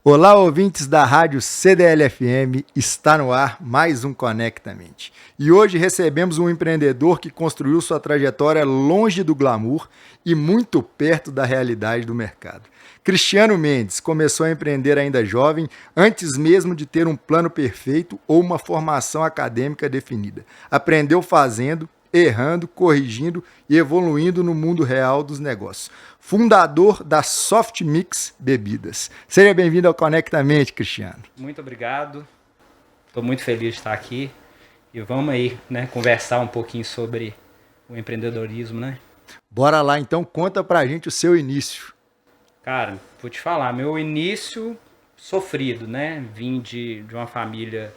Olá, ouvintes da rádio CDL-FM, está no ar mais um Conectamente. E hoje recebemos um empreendedor que construiu sua trajetória longe do glamour e muito perto da realidade do mercado. Cristiano Mendes começou a empreender ainda jovem, antes mesmo de ter um plano perfeito ou uma formação acadêmica definida. Aprendeu fazendo, errando, corrigindo e evoluindo no mundo real dos negócios. Fundador da Soft Mix Bebidas. Seja bem-vindo ao Conectamente, Cristiano. Muito obrigado. Estou muito feliz de estar aqui. E vamos aí, né, conversar um pouquinho sobre o empreendedorismo, né? Bora lá, então, conta pra gente o seu início. Cara, vou te falar, meu início sofrido, né? Vim de uma família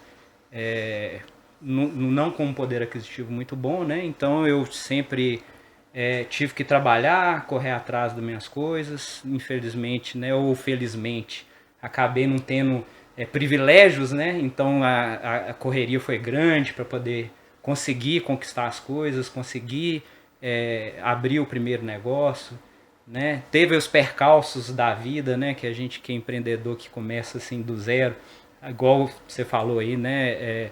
não com um poder aquisitivo muito bom, né? Então eu sempre tive que trabalhar, correr atrás das minhas coisas. Infelizmente, né, ou felizmente, acabei não tendo privilégios, né? Então a correria foi grande para poder conseguir conquistar as coisas, conseguir abrir o primeiro negócio, né? Teve os percalços da vida, né? Que a gente que é empreendedor que começa assim do zero, igual você falou aí, né?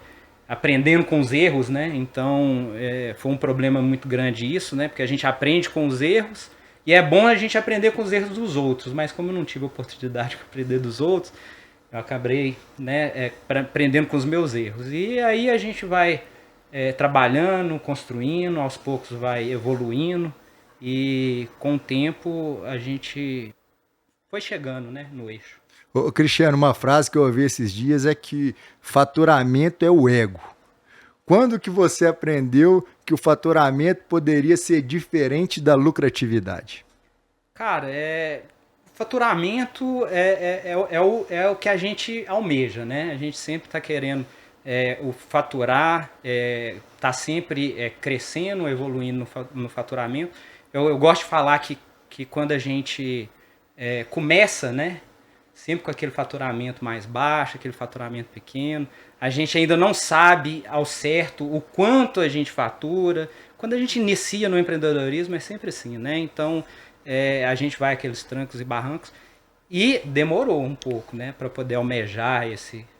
Aprendendo com os erros, né? Então foi um problema muito grande isso, né? Porque a gente aprende com os erros e é bom a gente aprender com os erros dos outros, mas como eu não tive oportunidade para aprender dos outros, eu acabei, né, aprendendo com os meus erros. E aí a gente vai trabalhando, construindo, aos poucos vai evoluindo e com o tempo a gente foi chegando, né, no eixo. Ô, Cristiano, uma frase que eu ouvi esses dias é que faturamento é o ego. Quando que você aprendeu que o faturamento poderia ser diferente da lucratividade? Cara, faturamento é o que a gente almeja, né? A gente sempre está querendo o faturar, tá sempre crescendo, evoluindo no faturamento. Eu gosto de falar que quando a gente começa, né? Sempre com aquele faturamento mais baixo, aquele faturamento pequeno. A gente ainda não sabe ao certo o quanto a gente fatura. Quando a gente inicia no empreendedorismo é sempre assim, né? Então a gente vai aqueles trancos e barrancos e demorou um pouco, né, para poder almejar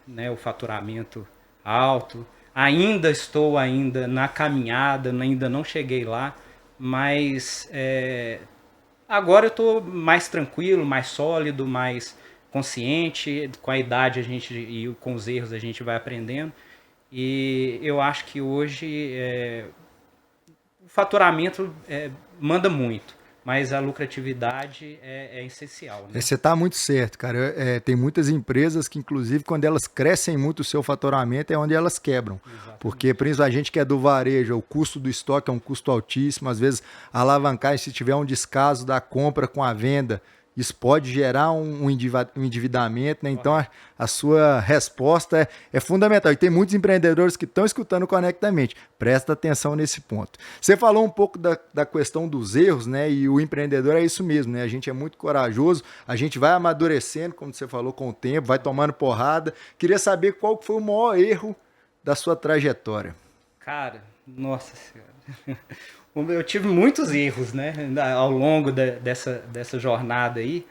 né, o faturamento alto. Ainda estou na caminhada, ainda não cheguei lá, mas agora eu estou mais tranquilo, mais sólido, mais consciente. Com a idade e com os erros a gente vai aprendendo. E eu acho que hoje o faturamento manda muito, mas a lucratividade é essencial, né? Você está muito certo, cara. Tem muitas empresas que, inclusive, quando elas crescem muito o seu faturamento, é onde elas quebram. Exatamente. Porque, principalmente, a gente que é do varejo, o custo do estoque é um custo altíssimo. Às vezes, a alavancagem, se tiver um descaso da compra com a venda, isso pode gerar um endividamento, né? Então, a sua resposta é fundamental. E tem muitos empreendedores que estão escutando corretamente. Presta atenção nesse ponto. Você falou um pouco da questão dos erros, né? E o empreendedor é isso mesmo, né? A gente é muito corajoso, a gente vai amadurecendo, como você falou, com o tempo, vai tomando porrada. Queria saber qual foi o maior erro da sua trajetória. Cara, nossa senhora. Eu tive muitos erros, né, ao longo dessa jornada aí.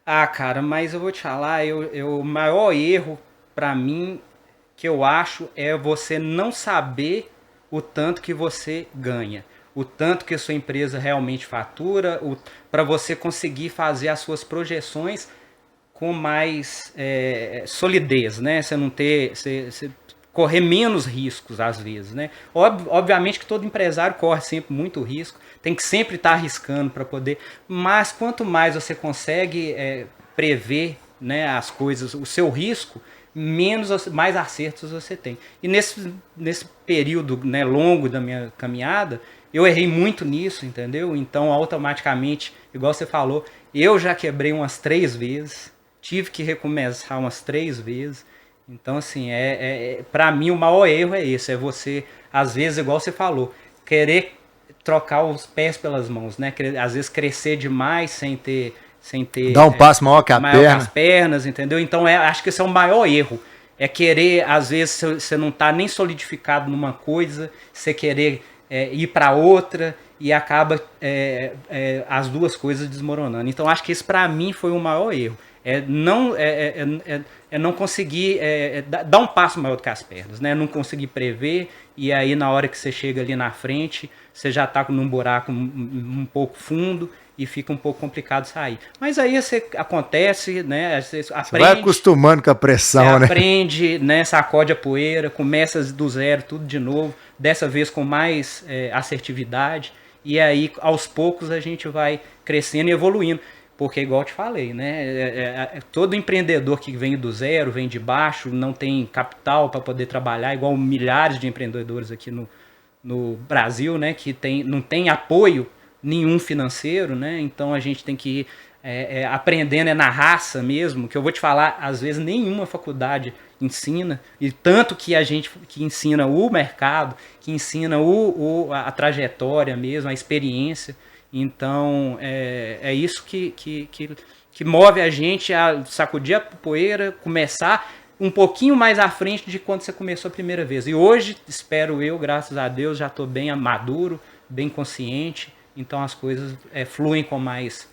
Ah, cara, mas eu vou te falar, o maior erro para mim que eu acho é você não saber o tanto que você ganha, o tanto que a sua empresa realmente fatura, para você conseguir fazer as suas projeções com mais solidez, né? Você não ter, você correr menos riscos às vezes, né? Obviamente que todo empresário corre sempre muito risco, tem que sempre estar arriscando para poder, mas quanto mais você consegue prever, né, as coisas, o seu risco, mais acertos você tem. E nesse período, né, longo da minha caminhada, eu errei muito nisso, entendeu? Então automaticamente, igual você falou, eu já quebrei umas 3 vezes, tive que recomeçar umas 3 vezes. Então, assim, para mim o maior erro é esse, é você, às vezes, igual você falou, querer trocar os pés pelas mãos, né? Às vezes crescer demais sem ter Dar um passo maior que a maior que as perna. pernas, entendeu? Então, acho que esse é o maior erro. É querer, às vezes, você não tá nem solidificado numa coisa, você querer ir para outra e acaba as duas coisas desmoronando. Então, acho que esse para mim foi o maior erro. não conseguir dar um passo maior do que as pernas, né? Não conseguir prever, e aí na hora que você chega ali na frente, você já está num buraco um pouco fundo e fica um pouco complicado sair. Mas aí acontece, né? Você aprende, vai acostumando com a pressão, você né? aprende, né? Sacode a poeira, começa do zero, tudo de novo, dessa vez com mais assertividade, e aí aos poucos a gente vai crescendo e evoluindo. Porque, igual eu te falei, né? Todo empreendedor que vem do zero, vem de baixo, não tem capital para poder trabalhar, igual milhares de empreendedores aqui no Brasil, né? Que não tem apoio nenhum financeiro, né? Então a gente tem que ir aprendendo na raça mesmo, que eu vou te falar, às vezes nenhuma faculdade ensina, e tanto que a gente que ensina o mercado, que ensina a trajetória mesmo, a experiência. Então, é isso que move a gente a sacudir a poeira, começar um pouquinho mais à frente de quando você começou a primeira vez. E hoje, espero eu, graças a Deus, já estou bem maduro, bem consciente, então as coisas fluem com mais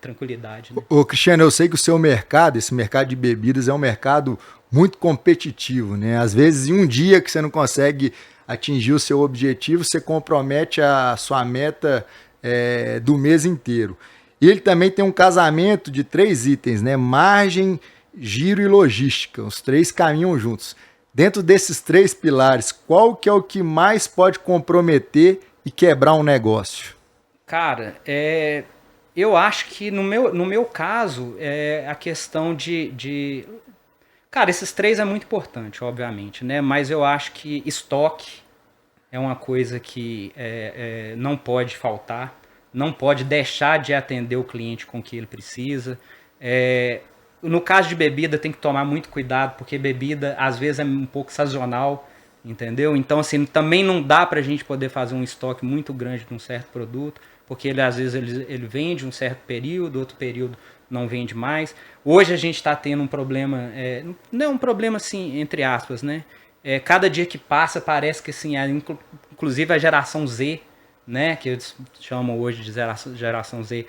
tranquilidade. Né? Ô, Cristiano, eu sei que o seu mercado, esse mercado de bebidas, é um mercado muito competitivo, né? Às vezes, em um dia que você não consegue atingir o seu objetivo, você compromete a sua meta do mês inteiro. E ele também tem um casamento de 3 itens, né? Margem, giro e logística. Os 3 caminham juntos. Dentro desses 3 pilares, qual que é o que mais pode comprometer e quebrar um negócio? Cara, eu acho que no meu caso, a questão de... Cara, esses 3 é muito importante, obviamente, né? Mas eu acho que estoque é uma coisa que não pode faltar, não pode deixar de atender o cliente com o que ele precisa. No caso de bebida, tem que tomar muito cuidado, porque bebida, às vezes, é um pouco sazonal, entendeu? Então, assim, também não dá para a gente poder fazer um estoque muito grande de um certo produto, porque às vezes ele vende um certo período, outro período não vende mais. Hoje a gente está tendo um problema, não é um problema assim, entre aspas, né? Cada dia que passa parece que assim, inclusive a geração Z, né, que eles chamam hoje de geração Z,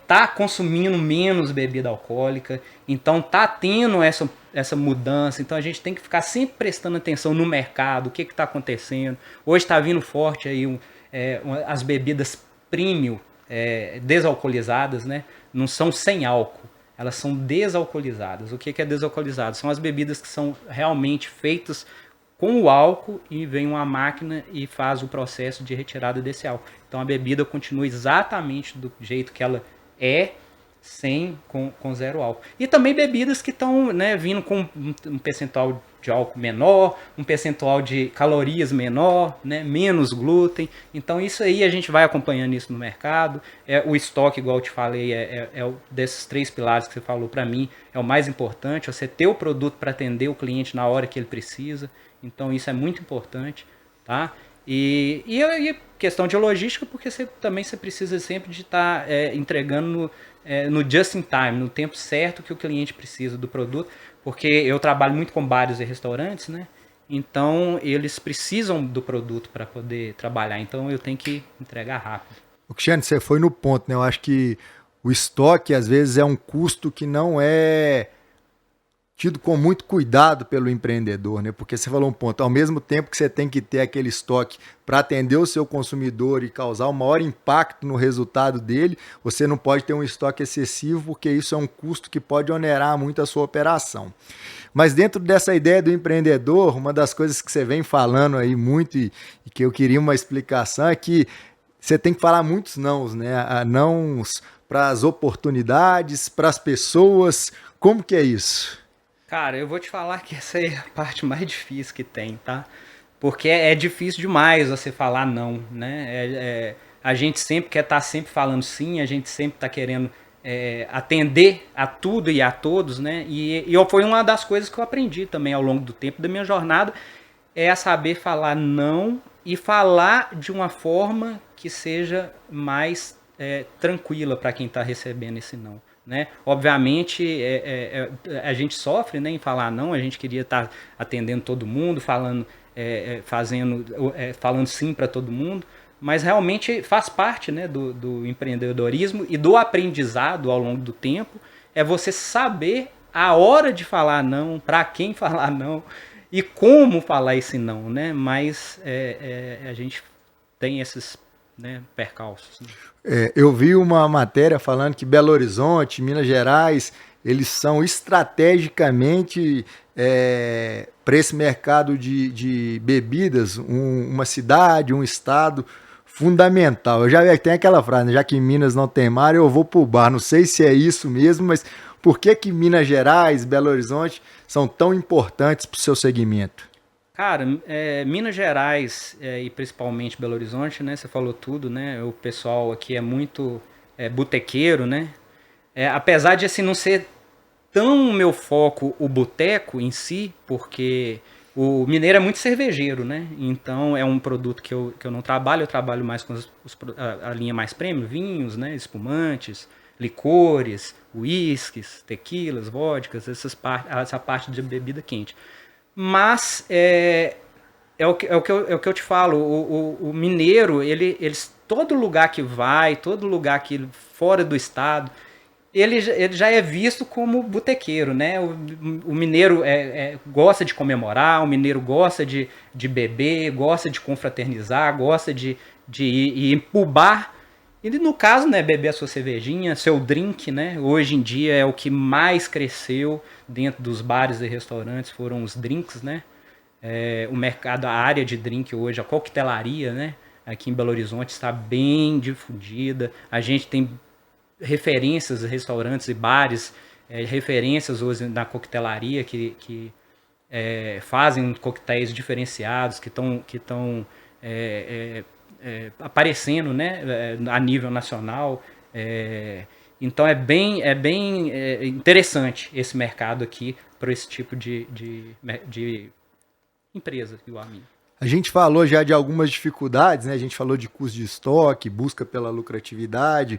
tá consumindo menos bebida alcoólica, então tá tendo essa mudança, então a gente tem que ficar sempre prestando atenção no mercado, o que está acontecendo. Hoje está vindo forte aí as bebidas premium, desalcoolizadas, né, não são sem álcool, elas são desalcoolizadas. O que é desalcoolizado? São as bebidas que são realmente feitas com o álcool e vem uma máquina e faz o processo de retirada desse álcool. Então a bebida continua exatamente do jeito que ela é, com zero álcool. E também bebidas que estão, né, vindo com um percentual de álcool menor, um percentual de calorias menor, né, menos glúten. Então isso aí a gente vai acompanhando isso no mercado. O estoque, igual eu te falei, desses 3 pilares que você falou, para mim é o mais importante. Você ter o produto para atender o cliente na hora que ele precisa. Então isso é muito importante, tá? E questão de logística, porque você precisa sempre de estar entregando no just in time, no tempo certo que o cliente precisa do produto, porque eu trabalho muito com bares e restaurantes, né? Então eles precisam do produto para poder trabalhar, então eu tenho que entregar rápido. O Cristiano, você foi no ponto, né? Eu acho que o estoque às vezes é um custo que não é tido com muito cuidado pelo empreendedor, né? Porque você falou um ponto, ao mesmo tempo que você tem que ter aquele estoque para atender o seu consumidor e causar o maior impacto no resultado dele, você não pode ter um estoque excessivo, porque isso é um custo que pode onerar muito a sua operação. Mas dentro dessa ideia do empreendedor, uma das coisas que você vem falando aí muito e que eu queria uma explicação é que você tem que falar muitos nãos, né? Nãos para as oportunidades, para as pessoas. Como que é isso? Cara, eu vou te falar que essa é a parte mais difícil que tem, tá? Porque é difícil demais você falar não, né? A gente sempre quer estar sempre falando sim, a gente sempre está querendo atender a tudo e a todos, né? E foi uma das coisas que eu aprendi também ao longo do tempo da minha jornada, a saber falar não e falar de uma forma que seja mais tranquila para quem está recebendo esse não. Né? Obviamente a gente sofre, né, em falar não, a gente queria estar atendendo todo mundo, falando sim para todo mundo, mas realmente faz parte, né, do empreendedorismo e do aprendizado ao longo do tempo, é você saber a hora de falar não, para quem falar não e como falar esse não, né? Mas a gente tem esses, né, percalços. Né? Eu vi uma matéria falando que Belo Horizonte, Minas Gerais, eles são estrategicamente para esse mercado de bebidas, uma cidade, um estado fundamental. Eu já vi que tem aquela frase, né, já que em Minas não tem mar, eu vou pro bar. Não sei se é isso mesmo, mas por que que Minas Gerais, Belo Horizonte são tão importantes para o seu segmento? Cara, Minas Gerais e principalmente Belo Horizonte, né? Você falou tudo, né? O pessoal aqui é muito botequeiro, né? Apesar de assim não ser tão meu foco o boteco em si, porque o mineiro é muito cervejeiro, né? Então é um produto que eu não trabalho, eu trabalho mais com a linha mais premium, vinhos, né? Espumantes, licores, uísques, tequilas, vodkas, essa parte de bebida quente. Mas é o que eu te falo, o mineiro, eles, todo lugar que vai, todo lugar que fora do estado, ele já é visto como botequeiro, né? O mineiro gosta de comemorar, o mineiro gosta de beber, gosta de confraternizar, gosta de ir pro bar. E no caso, né, beber a sua cervejinha, seu drink, né? Hoje em dia é o que mais cresceu dentro dos bares e restaurantes, foram os drinks, né? O mercado, a área de drink hoje, a coquetelaria, né? Aqui em Belo Horizonte está bem difundida. A gente tem referências, restaurantes e bares, referências hoje na coquetelaria que fazem coquetéis diferenciados, que estão aparecendo, né, a nível nacional. Então é bem interessante esse mercado aqui para esse tipo de empresa igual a minha. A gente falou já de algumas dificuldades, né? A gente falou de custo de estoque, busca pela lucratividade.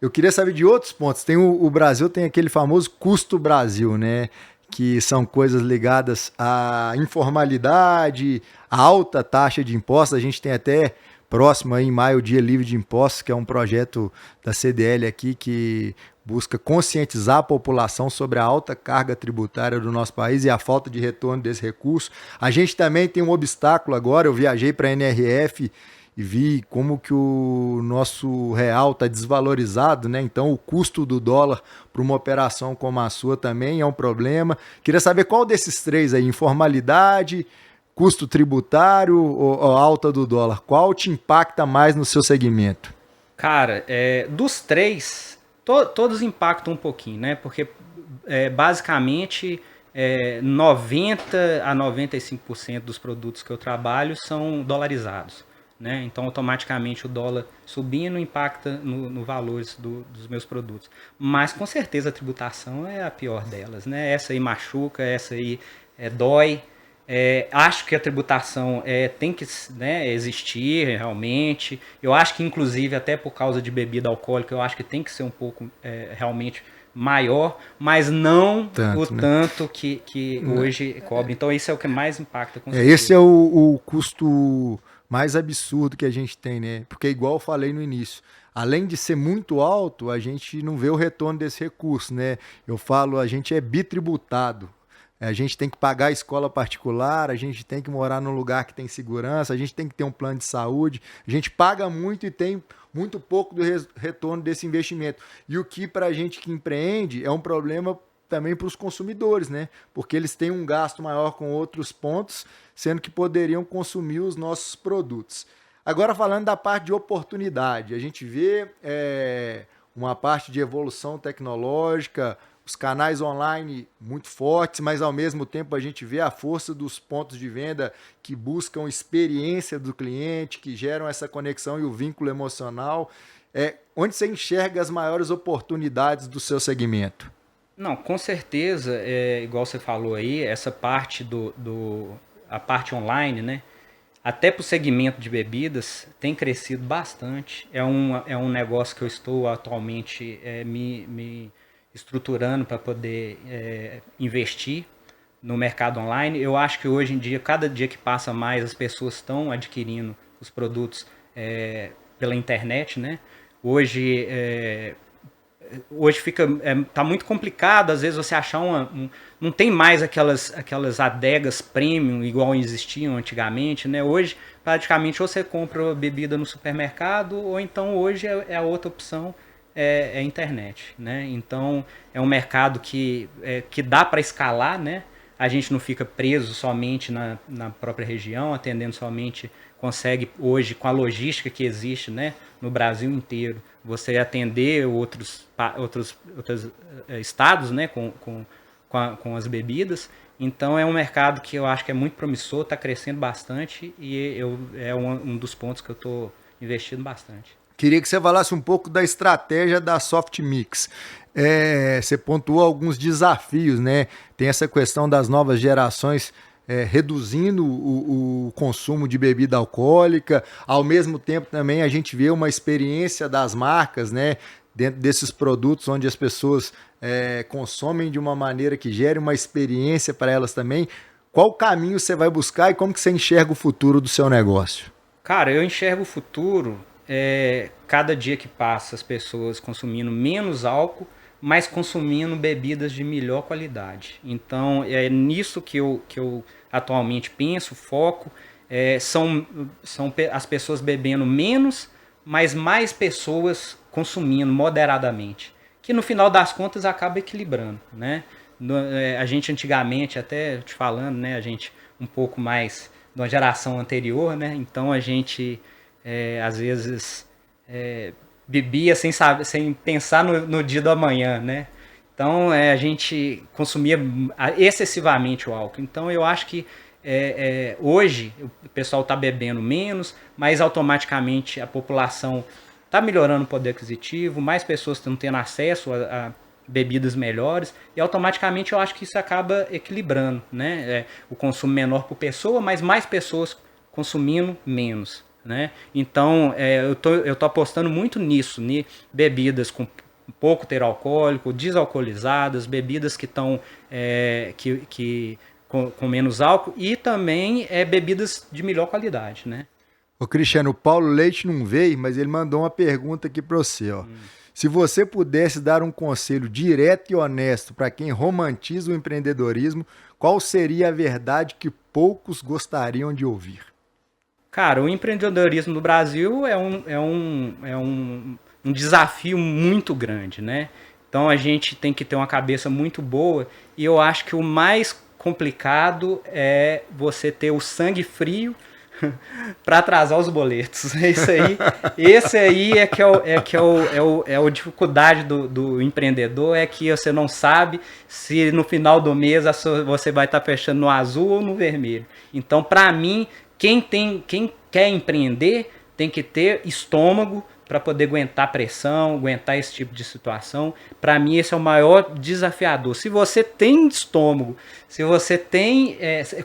Eu queria saber de outros pontos. O Brasil tem aquele famoso custo Brasil, né? Que são coisas ligadas à informalidade, à alta taxa de impostos. A gente tem até próximo aí, em maio, o Dia Livre de Impostos, que é um projeto da CDL aqui que busca conscientizar a população sobre a alta carga tributária do nosso país e a falta de retorno desse recurso. A gente também tem um obstáculo agora, eu viajei para a NRF e vi como que o nosso real está desvalorizado, né? Então o custo do dólar para uma operação como a sua também é um problema. Queria saber qual desses três aí, informalidade, custo tributário ou alta do dólar, qual te impacta mais no seu segmento? Cara, dos três, todos impactam um pouquinho, né? Porque basicamente 90 a 95% dos produtos que eu trabalho são dolarizados. Né? Então, automaticamente o dólar subindo impacta no valores dos meus produtos. Mas com certeza a tributação é a pior delas. Né? Essa aí machuca, essa aí dói. Acho que a tributação tem que, né, existir realmente. Eu acho que, inclusive, até por causa de bebida alcoólica, eu acho que tem que ser um pouco realmente maior, mas não o Tanto, né? tanto que hoje cobra. Então, isso é o que mais impacta, com Esse certeza. é o custo mais absurdo que a gente tem, né? Porque, igual eu falei no início, além de ser muito alto, a gente não vê o retorno desse recurso, né? Eu falo, a gente é bitributado. A gente tem que pagar a escola particular, a gente tem que morar num lugar que tem segurança, a gente tem que ter um plano de saúde, a gente paga muito e tem muito pouco do retorno desse investimento. E o que para a gente que empreende é um problema também para os consumidores, né? Porque eles têm um gasto maior com outros pontos, sendo que poderiam consumir os nossos produtos. Agora falando da parte de oportunidade, a gente vê uma parte de evolução tecnológica, os canais online muito fortes, mas ao mesmo tempo a gente vê a força dos pontos de venda que buscam experiência do cliente, que geram essa conexão e o vínculo emocional. Onde você enxerga as maiores oportunidades do seu segmento? Não, com certeza, igual você falou aí, essa parte a parte online, né? Até para o segmento de bebidas tem crescido bastante. É um negócio que eu estou atualmente me estruturando para poder investir no mercado online. Eu acho que hoje em dia, cada dia que passa mais, as pessoas estão adquirindo os produtos pela internet, né? Hoje hoje tá muito complicado, às vezes você achar não tem mais aquelas adegas premium igual existiam antigamente, né? Hoje, praticamente, ou você compra bebida no supermercado, ou então hoje a outra opção é a internet, né? Então, é um mercado que dá para escalar, né? A gente não fica preso somente na própria região, atendendo somente, consegue hoje, com a logística que existe, né, no Brasil inteiro, você atender outros estados, né, com as bebidas. Então é um mercado que eu acho que é muito promissor, está crescendo bastante e é um dos pontos que eu estou investindo bastante. Queria que você falasse um pouco da estratégia da Soft Mix. Você pontuou alguns desafios, né? Tem essa questão das novas gerações reduzindo o consumo de bebida alcoólica. Ao mesmo tempo também a gente vê uma experiência das marcas, né? Dentro desses produtos onde as pessoas consomem de uma maneira que gere uma experiência para elas também. Qual caminho você vai buscar e como que você enxerga o futuro do seu negócio? Cara, eu enxergo o futuro cada dia que passa as pessoas consumindo menos álcool, mas consumindo bebidas de melhor qualidade. Então é nisso que eu atualmente penso, foco, são as pessoas bebendo menos, mas mais pessoas consumindo moderadamente, que no final das contas acaba equilibrando, né? A gente antigamente, até te falando, né, a gente um pouco mais de uma geração anterior, né? Então a gente às vezes bebia sem pensar no dia do amanhã, né? Então a gente consumia excessivamente o álcool. Então eu acho que hoje o pessoal está bebendo menos, mas automaticamente a população está melhorando o poder aquisitivo, mais pessoas estão tendo acesso a bebidas melhores e automaticamente eu acho que isso acaba equilibrando, né? O consumo menor por pessoa, mas mais pessoas consumindo menos, né? Então eu tô apostando muito nisso, bebidas com pouco teor alcoólico, desalcoolizadas, bebidas que estão com menos álcool e também bebidas de melhor qualidade, né? Ô Cristiano, o Paulo Leite não veio, mas ele mandou uma pergunta aqui para você, ó. Se você pudesse dar um conselho direto e honesto para quem romantiza o empreendedorismo, qual seria a verdade que poucos gostariam de ouvir? Cara, o empreendedorismo no Brasil é um desafio muito grande, né? Então a gente tem que ter uma cabeça muito boa e eu acho que o mais complicado é você ter o sangue frio para atrasar os boletos. Esse aí é a dificuldade do empreendedor, é que você não sabe se no final do mês você vai estar fechando no azul ou no vermelho. Então, para mim, quem quer empreender tem que ter estômago para poder aguentar pressão, aguentar esse tipo de situação. Para mim, esse é o maior desafiador. Se você tem estômago, se você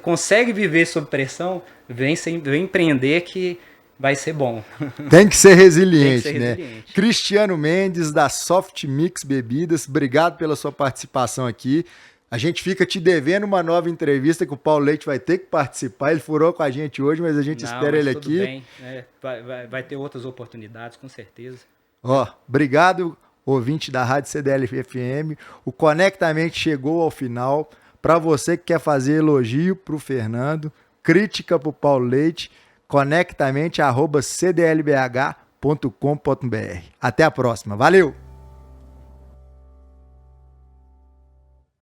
consegue viver sob pressão, vem empreender que vai ser bom. Tem que ser resiliente, Tem que ser né? resiliente. Cristiano Mendes, da Soft Mix Bebidas, obrigado pela sua participação aqui. A gente fica te devendo uma nova entrevista que o Paulo Leite vai ter que participar. Ele furou com a gente hoje, mas a gente espera ele aqui. Tudo bem. Vai ter outras oportunidades, com certeza. Ó, obrigado, ouvinte da Rádio CDL-FM. O Conectamente chegou ao final. Para você que quer fazer elogio para o Fernando, crítica para o Paulo Leite, conectamente@cdlbh.com.br. Até a próxima. Valeu!